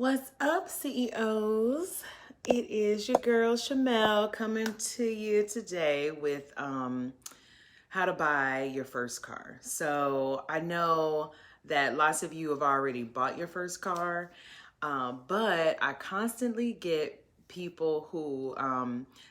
What's up, CEOs? It is your girl Shamel coming to you today with how to buy your first car. So I know that lots of you have already bought your first car, but I constantly get people who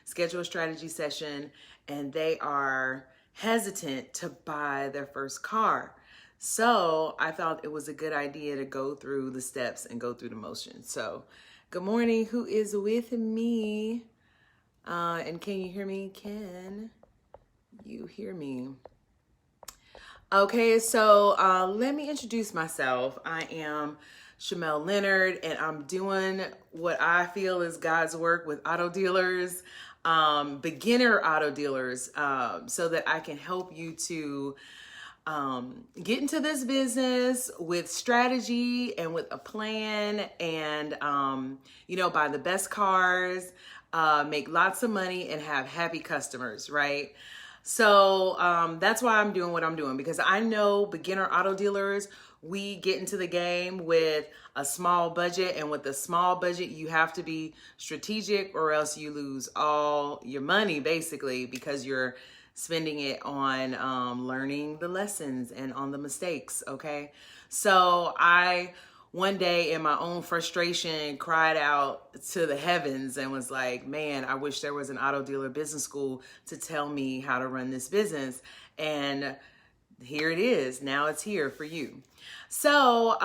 schedule a strategy session and they are hesitant to buy their first car. So I thought it was a good idea to go through the steps and go through the motions. So good morning, who is with me? And can you hear me? Can you hear me? Okay, so let me introduce myself. I am Shamel Leonard, and I'm doing what I feel is God's work with auto dealers, beginner auto dealers, so that I can help you to get into this business with strategy and with a plan and, buy the best cars, make lots of money and have happy customers, right? So that's why I'm doing what I'm doing, because I know beginner auto dealers, we get into the game with a small budget, and with a small budget, you have to be strategic or else you lose all your money basically, because you're spending it on learning the lessons and on the mistakes, okay? So I, one day in my own frustration, cried out to the heavens and was like, man, I wish there was an auto dealer business school to tell me how to run this business. And here it is. Now it's here for you. So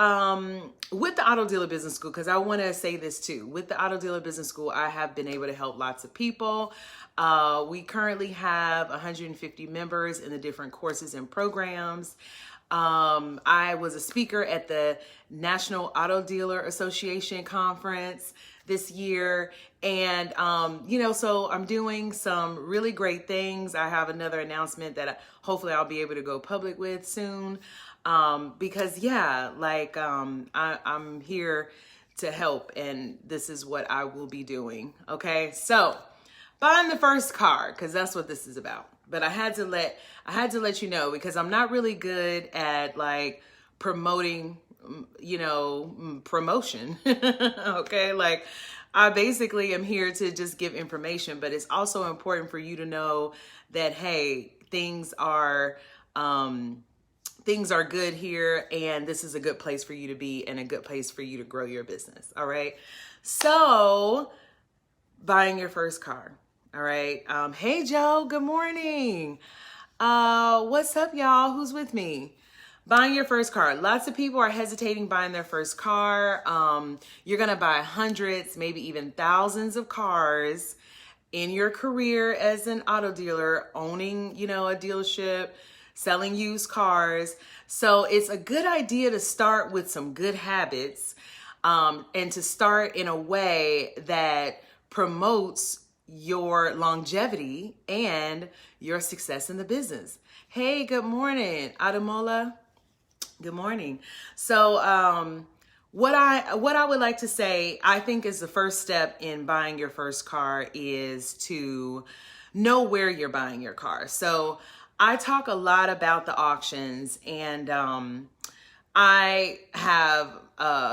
with the Auto Dealer Business School, because I want to say this too, with the Auto Dealer Business School, I have been able to help lots of people. We currently have 150 members in the different courses and programs. I was a speaker at the National Auto Dealer Association conference this year. And, so I'm doing some really great things. I have another announcement that hopefully I'll be able to go public with soon. Because I'm here to help, and this is what I will be doing. Okay. So buying the first car, because that's what this is about. But I had to let you know, because I'm not really good at promoting, promotion. Okay. I basically am here to just give information, but it's also important for you to know that, hey, things are good here, and this is a good place for you to be and a good place for you to grow your business. All right. So buying your first car. All right. Hey, Joe, good morning. What's up, y'all? Who's with me? Buying your first car. Lots of people are hesitating buying their first car. You're going to buy hundreds, maybe even thousands of cars in your career as an auto dealer, owning, a dealership, selling used cars. So it's a good idea to start with some good habits, and to start in a way that promotes your longevity and your success in the business. Hey, good morning, Ademola. Good morning. So, what I would like to say, I think is the first step in buying your first car is to know where you're buying your car. So I talk a lot about the auctions, and I have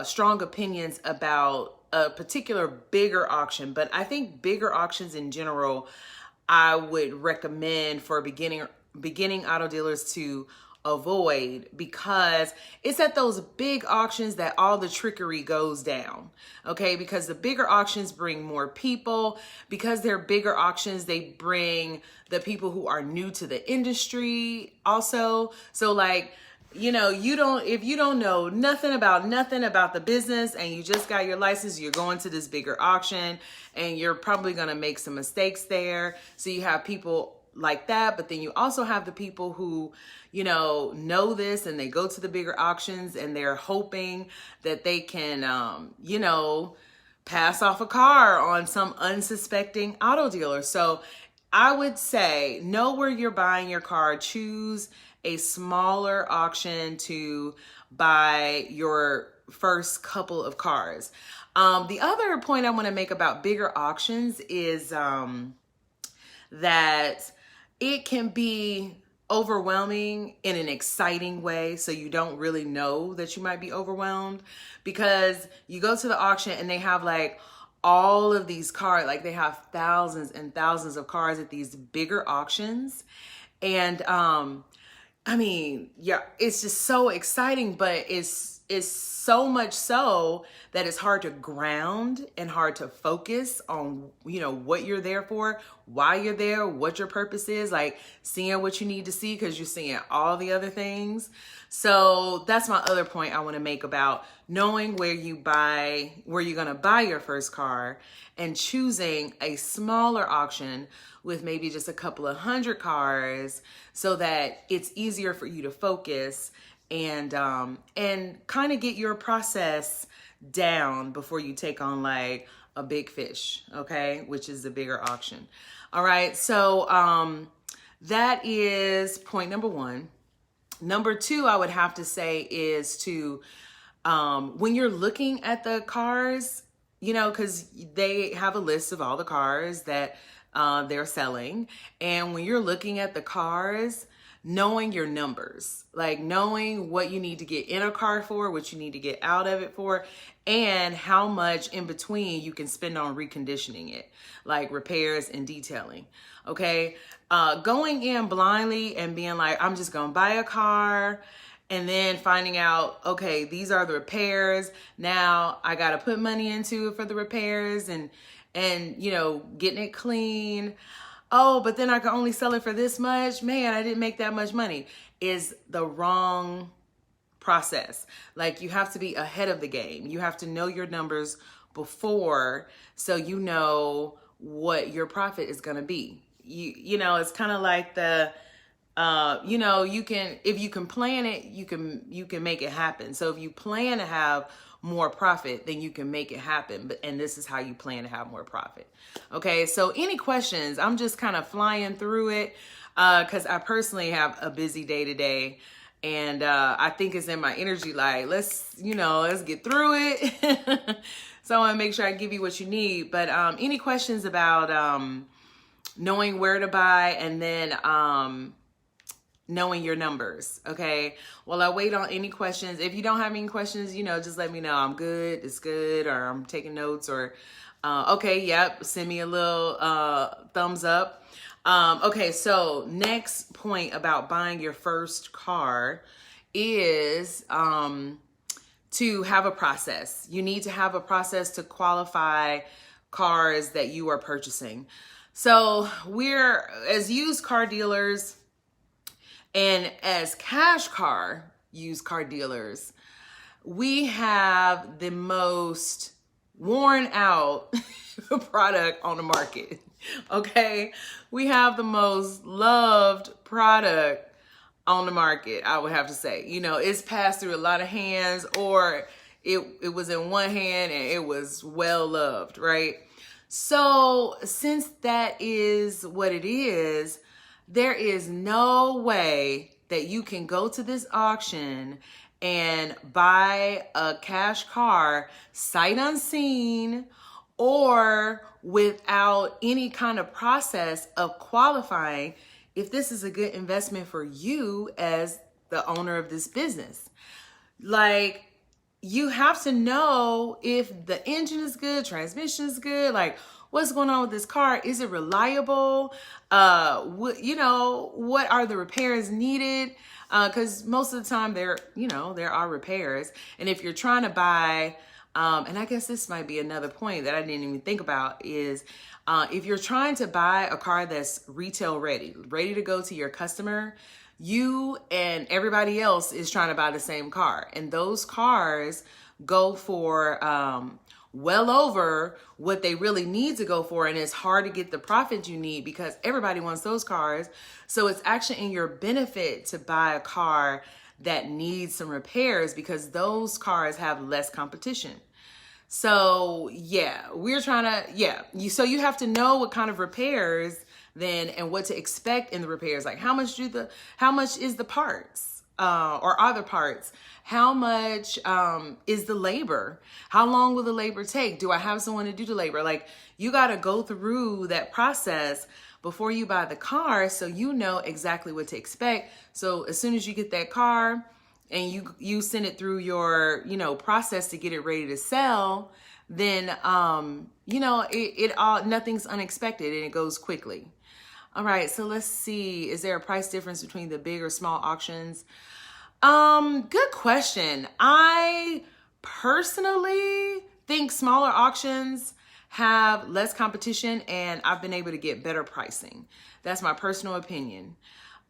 strong opinions about a particular bigger auction, but I think bigger auctions in general, I would recommend for beginning auto dealers to avoid, because it's at those big auctions that all the trickery goes down. Okay, because the bigger auctions bring more people. Because they're bigger auctions, they bring the people who are new to the industry also. So if you don't know nothing about the business and you just got your license, you're going to this bigger auction and you're probably going to make some mistakes there. So you have people like that, but then you also have the people who, know this, and they go to the bigger auctions and they're hoping that they can, pass off a car on some unsuspecting auto dealer. So I would say, know where you're buying your car. Choose a smaller auction to buy your first couple of cars. The other point I want to make about bigger auctions is that it can be overwhelming in an exciting way, so you don't really know that you might be overwhelmed, because you go to the auction and they have like all of these cars, like they have thousands and thousands of cars at these bigger auctions. And I mean, yeah, it's just so exciting, but it's so much so that it's hard to ground and hard to focus on, you know, what you're there for, why you're there, what your purpose is, like seeing what you need to see because you're seeing all the other things. So that's my other point I want to make about knowing where you're going to buy your first car and choosing a smaller auction with maybe just a couple of hundred cars so that it's easier for you to focus and kind of get your process down before you take on like a big fish, okay, which is the bigger auction. All right, so that is point number one. Number two, I would have to say is to when you're looking at the cars, you know, because they have a list of all the cars that they're selling. And when you're looking at the cars, knowing your numbers, like knowing what you need to get in a car for, what you need to get out of it for, and how much in between you can spend on reconditioning it, like repairs and detailing. Okay. Going in blindly and being like, I'm just going to buy a car, and then finding out, okay, these are the repairs. Now I got to put money into it for the repairs and, you know, getting it clean. Oh, but then I can only sell it for this much. Man, I didn't make that much money. Is the wrong process. Like, you have to be ahead of the game. You have to know your numbers before, so you know what your profit is going to be. You know, it's kind of like the, you know, if you can plan it, you can make it happen. So if you plan to have more profit, then you can make it happen. And this is how you plan to have more profit. Okay. So any questions? I'm just kind of flying through it, cause I personally have a busy day today, and, I think it's in my energy. Like, let's get through it. So I want to make sure I give you what you need, but, any questions about, knowing where to buy, and then, knowing your numbers. Okay. Well, I wait on any questions. If you don't have any questions, just let me know. I'm good. It's good. Or I'm taking notes, or, okay. Yep. Send me a little, thumbs up. Okay. So next point about buying your first car is, to have a process. You need to have a process to qualify cars that you are purchasing. So we're, as used car dealers, and as cash car used car dealers, we have the most worn out product on the market. Okay. We have the most loved product on the market, I would have to say. It's passed through a lot of hands, or it was in one hand and it was well loved, right? So since that is what it is, there is no way that you can go to this auction and buy a cash car sight unseen, or without any kind of process of qualifying if this is a good investment for you as the owner of this business. Like, you have to know if the engine is good, transmission is good, like, what's going on with this car? Is it reliable? What are the repairs needed? Because most of the time there are repairs. And if you're trying to buy, and I guess this might be another point that I didn't even think about, is if you're trying to buy a car that's retail ready to go to your customer, you and everybody else is trying to buy the same car. And those cars go for, well over what they really need to go for. And it's hard to get the profit you need because everybody wants those cars. So it's actually in your benefit to buy a car that needs some repairs, because those cars have less competition. So yeah, so you have to know what kind of repairs then, and what to expect in the repairs. Like, how much is the parts, or are the parts? How much is the labor? How long will the labor take? Do I have someone to do the labor? Like, you got to go through that process before you buy the car, so you know exactly what to expect. So as soon as you get that car and you send it through your, process to get it ready to sell, then, it all, nothing's unexpected and it goes quickly. All right, so let's see. Is there a price difference between the big or small auctions? Good question. I personally think smaller auctions have less competition and I've been able to get better pricing. That's my personal opinion.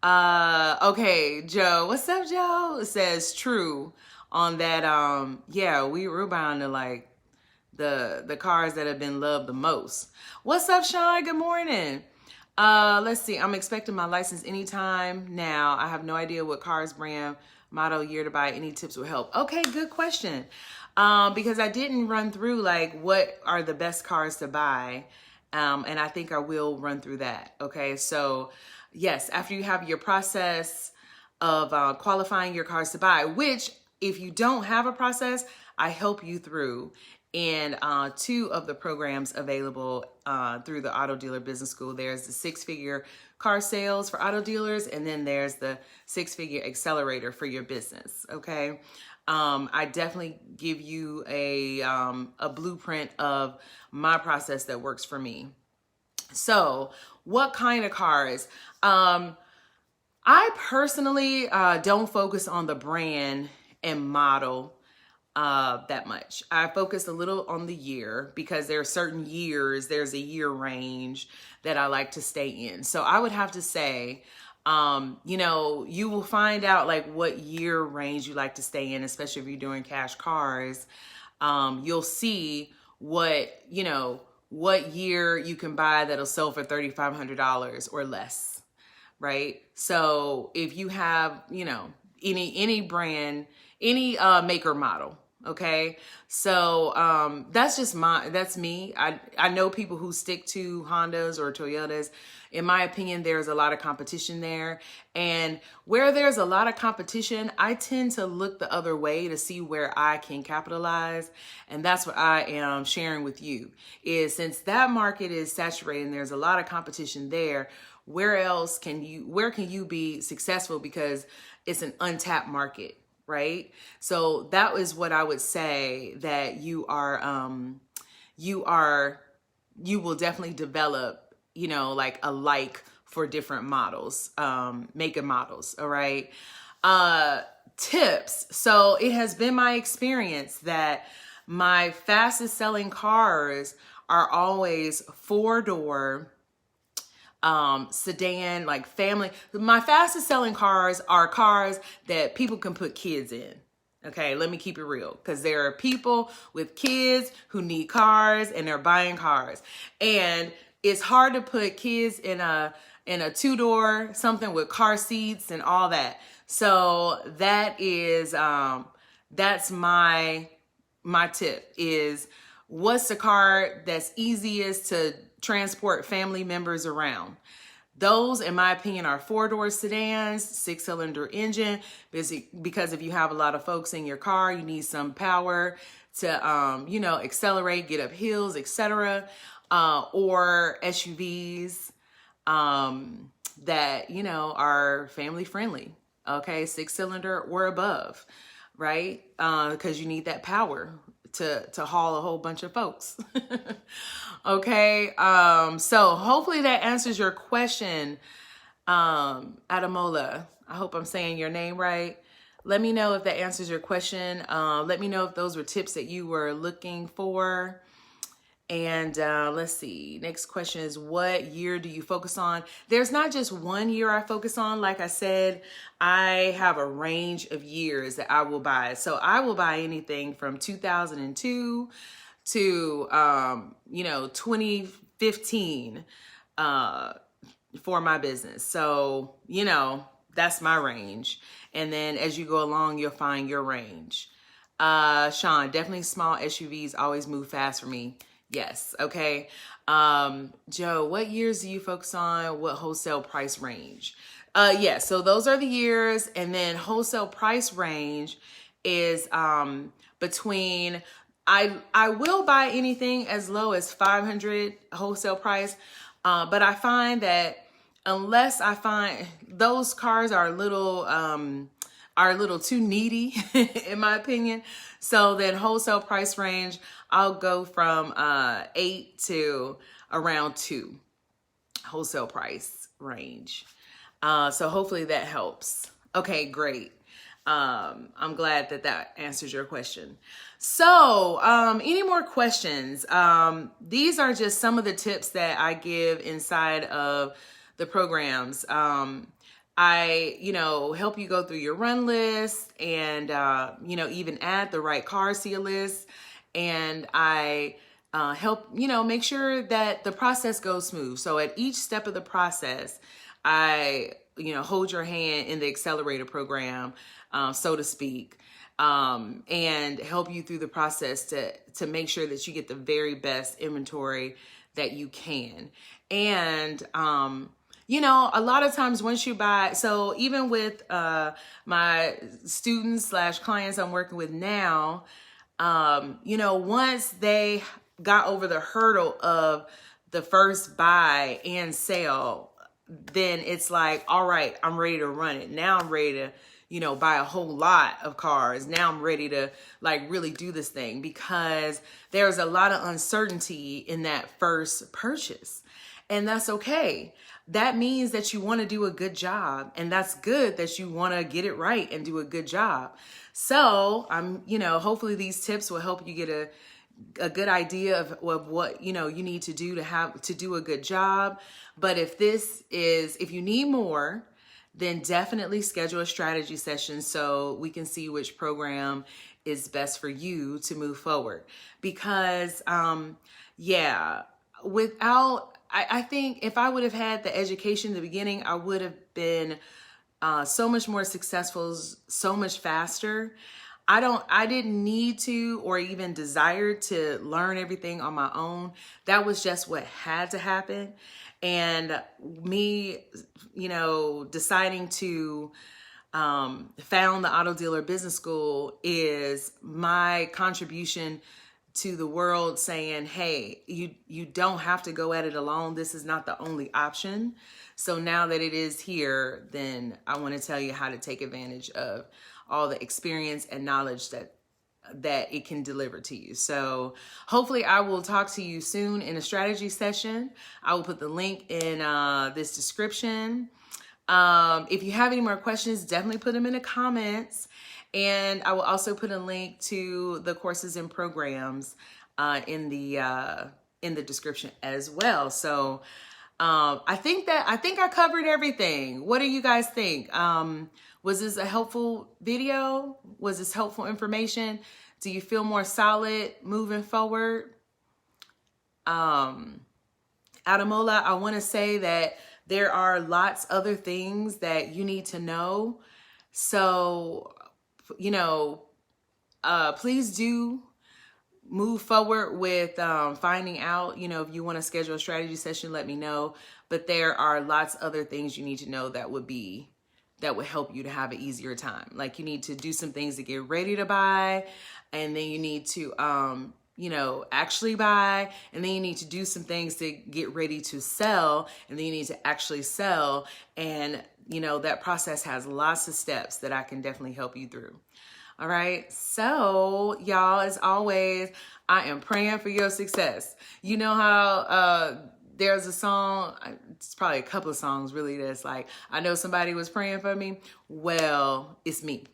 Okay, Joe. What's up, Joe? It says true on that. We're bound to like the cars that have been loved the most. What's up, Sean? Good morning. Let's see. I'm expecting my license anytime now. I have no idea what cars, brand, model, year to buy. Any tips will help. Okay, good question. Because I didn't run through like what are the best cars to buy. And I think I will run through that. Okay, so yes, after you have your process of qualifying your cars to buy, which if you don't have a process, I help you through in 2 of the programs available through the Auto Dealer Business School. There's the 6-figure car sales for auto dealers, and then there's the 6-figure accelerator for your business, okay? I definitely give you a blueprint of my process that works for me. So what kind of cars? I personally don't focus on the brand and model that much. I focus a little on the year because there are certain years, there's a year range that I like to stay in. So I would have to say, you will find out like what year range you like to stay in, especially if you're doing cash cars. You'll see what year you can buy that'll sell for $3,500 or less, right? So if you have, any brand, any make or model, okay? So that's me. I know people who stick to Hondas or Toyotas. In my opinion, there's a lot of competition there. And where there's a lot of competition, I tend to look the other way to see where I can capitalize. And that's what I am sharing with you, is since that market is saturated and there's a lot of competition there, where can you be successful because it's an untapped market, right? So that is what I would say, that you will definitely develop, like a like for different models, make and models. All right. Tips. So it has been my experience that my fastest selling cars are always 4-door, sedan, like family. My fastest selling cars are cars that people can put kids in. Okay, let me keep it real, because there are people with kids who need cars and they're buying cars. And it's hard to put kids in a 2-door, something with car seats and all that. So that is, that's my tip, is what's the car that's easiest to transport family members around. Those, in my opinion, are 4-door sedans, 6-cylinder engine, because if you have a lot of folks in your car, you need some power to, accelerate, get up hills, etc. Or SUVs that, are family friendly. Okay, 6-cylinder or above, right? Because you need that power to haul a whole bunch of folks. Okay, so hopefully that answers your question, Adamola. I hope I'm saying your name right. Let me know if that answers your question. Let me know if those were tips that you were looking for. And let's see. Next question is, what year do you focus on? There's not just one year I focus on. Like I said, I have a range of years that I will buy. So I will buy anything from 2002 to 2015 for my business. So, that's my range. And then as you go along, you'll find your range. Sean, definitely small SUVs always move fast for me. Yes. Okay. Joe, what years do you focus on? What wholesale price range? So those are the years. And then wholesale price range is between, I will buy anything as low as 500 wholesale price. But I find that unless I find those cars are a little too needy in my opinion. So then wholesale price range, I'll go from 8 to around 2 wholesale price range. So hopefully that helps. Okay, great. I'm glad that answers your question. So, any more questions? These are just some of the tips that I give inside of the programs. I, help you go through your run list and, even add the right cars to your list. And I help, make sure that the process goes smooth. So at each step of the process, I, hold your hand in the accelerator program, so to speak, and help you through the process to make sure that you get the very best inventory that you can. And, a lot of times once you buy, so even with my students / clients I'm working with now, once they got over the hurdle of the first buy and sale, then it's like, all right, I'm ready to run it. Now I'm ready to, buy a whole lot of cars. Now I'm ready to really do this thing, because there's a lot of uncertainty in that first purchase. And that's okay. That means that you want to do a good job, and that's good that you want to get it right and do a good job. So hopefully these tips will help you get a good idea of what, you need to do to do a good job. But if you need more, then definitely schedule a strategy session so we can see which program is best for you to move forward. Because, I think if I would have had the education in the beginning, I would have been so much more successful, so much faster. I didn't need to or even desire to learn everything on my own. That was just what had to happen. And me, deciding to found the Auto Dealer Business School is my contribution to the world, saying, hey, you don't have to go at it alone. This is not the only option. So now that it is here, then I want to tell you how to take advantage of all the experience and knowledge that it can deliver to you. So hopefully I will talk to you soon in a strategy session. I will put the link in this description. If you have any more questions, definitely put them in the comments. And I will also put a link to the courses and programs in the description as well. So I think I covered everything. What do you guys think? Was this a helpful video? Was this helpful information? Do you feel more solid moving forward? Adamola, I want to say that there are lots other things that you need to know. So, please do move forward with finding out, if you want to schedule a strategy session, let me know. But there are lots of other things you need to know that would help you to have an easier time. Like you need to do some things to get ready to buy, and then you need to, actually buy, and then you need to do some things to get ready to sell, and then you need to actually sell. And, that process has lots of steps that I can definitely help you through. All right. So y'all, as always, I am praying for your success. You know how, there's a song, it's probably a couple of songs really, that's like, I know somebody was praying for me. Well, it's me.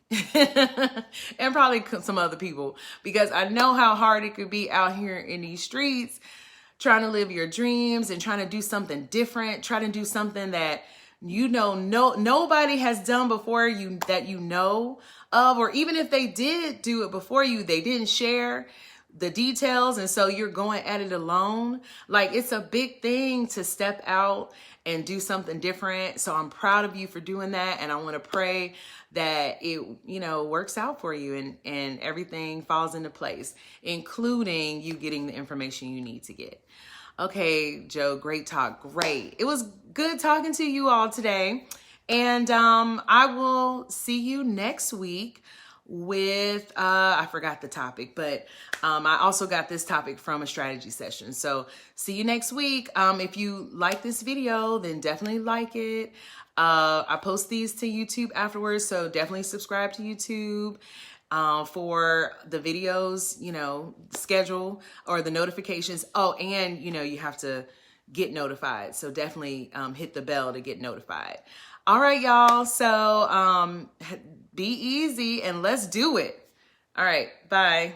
And probably some other people, because I know how hard it could be out here in these streets, trying to live your dreams and trying to do something different, trying to do something that nobody has done before you, that of, or even if they did do it before you, they didn't share the details, and so you're going at it alone. Like, it's a big thing to step out and do something different. So I'm proud of you for doing that, and I want to pray that it works out for you and everything falls into place, including you getting the information you need to get. Okay, Joe, great talk. Great. It was good talking to you all today. And I will see you next week with, I forgot the topic, but I also got this topic from a strategy session. So see you next week. If you like this video, then definitely like it. I post these to YouTube afterwards, so definitely subscribe to YouTube for the videos, you know, schedule or the notifications. Oh, and you know, you have to get notified. So definitely hit the bell to get notified. All right, y'all. So be easy and let's do it. All right. Bye.